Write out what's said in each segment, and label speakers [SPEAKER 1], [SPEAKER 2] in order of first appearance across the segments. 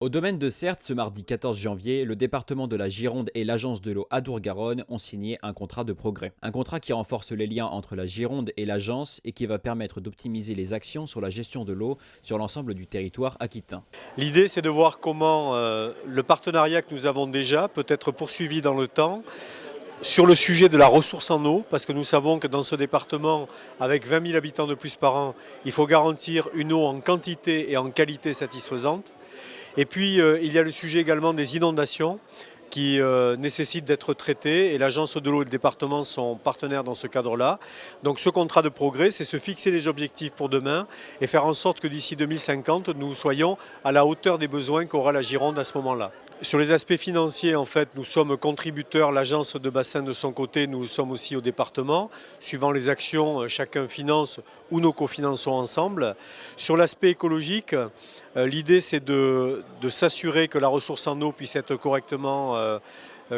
[SPEAKER 1] Au domaine de Certes, ce mardi 14 janvier, le département de la Gironde et l'agence de l'eau Adour-Garonne ont signé un contrat de progrès. Un contrat qui renforce les liens entre la Gironde et l'agence et qui va permettre d'optimiser les actions sur la gestion de l'eau sur l'ensemble du territoire aquitain.
[SPEAKER 2] L'idée, c'est de voir comment le partenariat que nous avons déjà peut être poursuivi dans le temps sur le sujet de la ressource en eau, parce que nous savons que dans ce département, avec 20 000 habitants de plus par an, il faut garantir une eau en quantité et en qualité satisfaisante. Et puis, il y a le sujet également des inondations qui nécessitent d'être traitées et l'agence de l'eau et le département sont partenaires dans ce cadre-là. Donc ce contrat de progrès, c'est se fixer des objectifs pour demain et faire en sorte que d'ici 2050, nous soyons à la hauteur des besoins qu'aura la Gironde à ce moment-là. Sur les aspects financiers, en fait, nous sommes contributeurs, l'agence de bassin de son côté, nous sommes aussi au département. Suivant les actions, chacun finance ou nous cofinançons ensemble. Sur l'aspect écologique, l'idée c'est de s'assurer que la ressource en eau puisse être correctement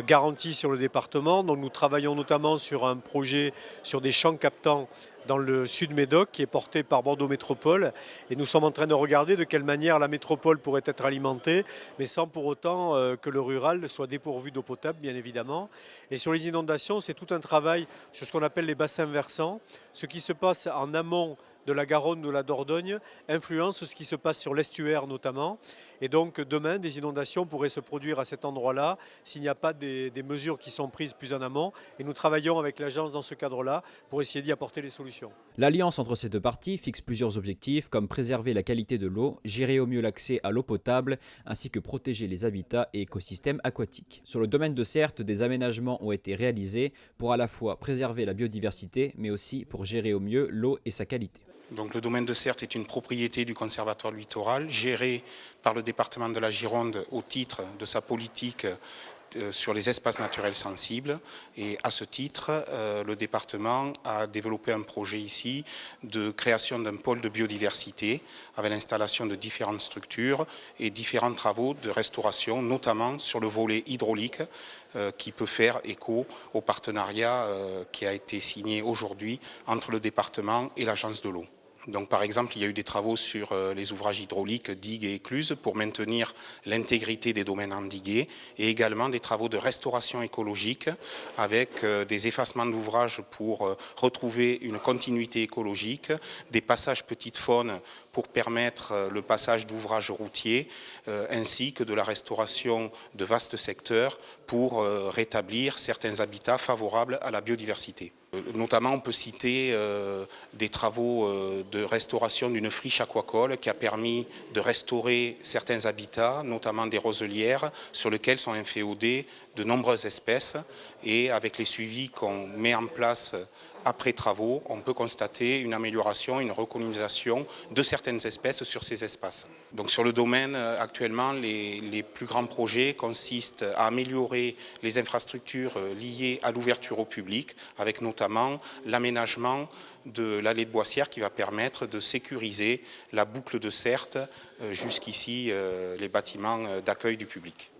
[SPEAKER 2] garantie sur le département. Donc nous travaillons notamment sur un projet sur des champs captants dans le sud Médoc qui est porté par Bordeaux Métropole et nous sommes en train de regarder de quelle manière la métropole pourrait être alimentée mais sans pour autant que le rural soit dépourvu d'eau potable bien évidemment. Et sur les inondations, c'est tout un travail sur ce qu'on appelle les bassins versants, ce qui se passe en amont de la Garonne, de la Dordogne, influence ce qui se passe sur l'estuaire notamment. Et donc demain, des inondations pourraient se produire à cet endroit-là s'il n'y a pas des mesures qui sont prises plus en amont. Et nous travaillons avec l'agence dans ce cadre-là pour essayer d'y apporter les solutions.
[SPEAKER 1] L'alliance entre ces deux parties fixe plusieurs objectifs comme préserver la qualité de l'eau, gérer au mieux l'accès à l'eau potable, ainsi que protéger les habitats et écosystèmes aquatiques. Sur le domaine de Certes, des aménagements ont été réalisés pour à la fois préserver la biodiversité, mais aussi pour gérer au mieux l'eau et sa qualité.
[SPEAKER 3] Donc le domaine de Certes est une propriété du Conservatoire du littoral, gérée par le département de la Gironde au titre de sa politique sur les espaces naturels sensibles. Et à ce titre, le département a développé un projet ici de création d'un pôle de biodiversité avec l'installation de différentes structures et différents travaux de restauration, notamment sur le volet hydraulique qui peut faire écho au partenariat qui a été signé aujourd'hui entre le département et l'agence de l'eau. Donc, par exemple, il y a eu des travaux sur les ouvrages hydrauliques, digues et écluses pour maintenir l'intégrité des domaines endigués et également des travaux de restauration écologique avec des effacements d'ouvrages pour retrouver une continuité écologique, des passages petites faunes pour permettre le passage d'ouvrages routiers ainsi que de la restauration de vastes secteurs pour rétablir certains habitats favorables à la biodiversité. Notamment, on peut citer des travaux de restauration d'une friche aquacole qui a permis de restaurer certains habitats, notamment des roselières, sur lesquels sont inféodées de nombreuses espèces. Et avec les suivis qu'on met en place après travaux, on peut constater une amélioration, une recolonisation de certaines espèces sur ces espaces. Donc sur le domaine, actuellement, les plus grands projets consistent à améliorer les infrastructures liées à l'ouverture au public, avec notamment l'aménagement de l'allée de Boissière qui va permettre de sécuriser la boucle de Certes jusqu'ici les bâtiments d'accueil du public.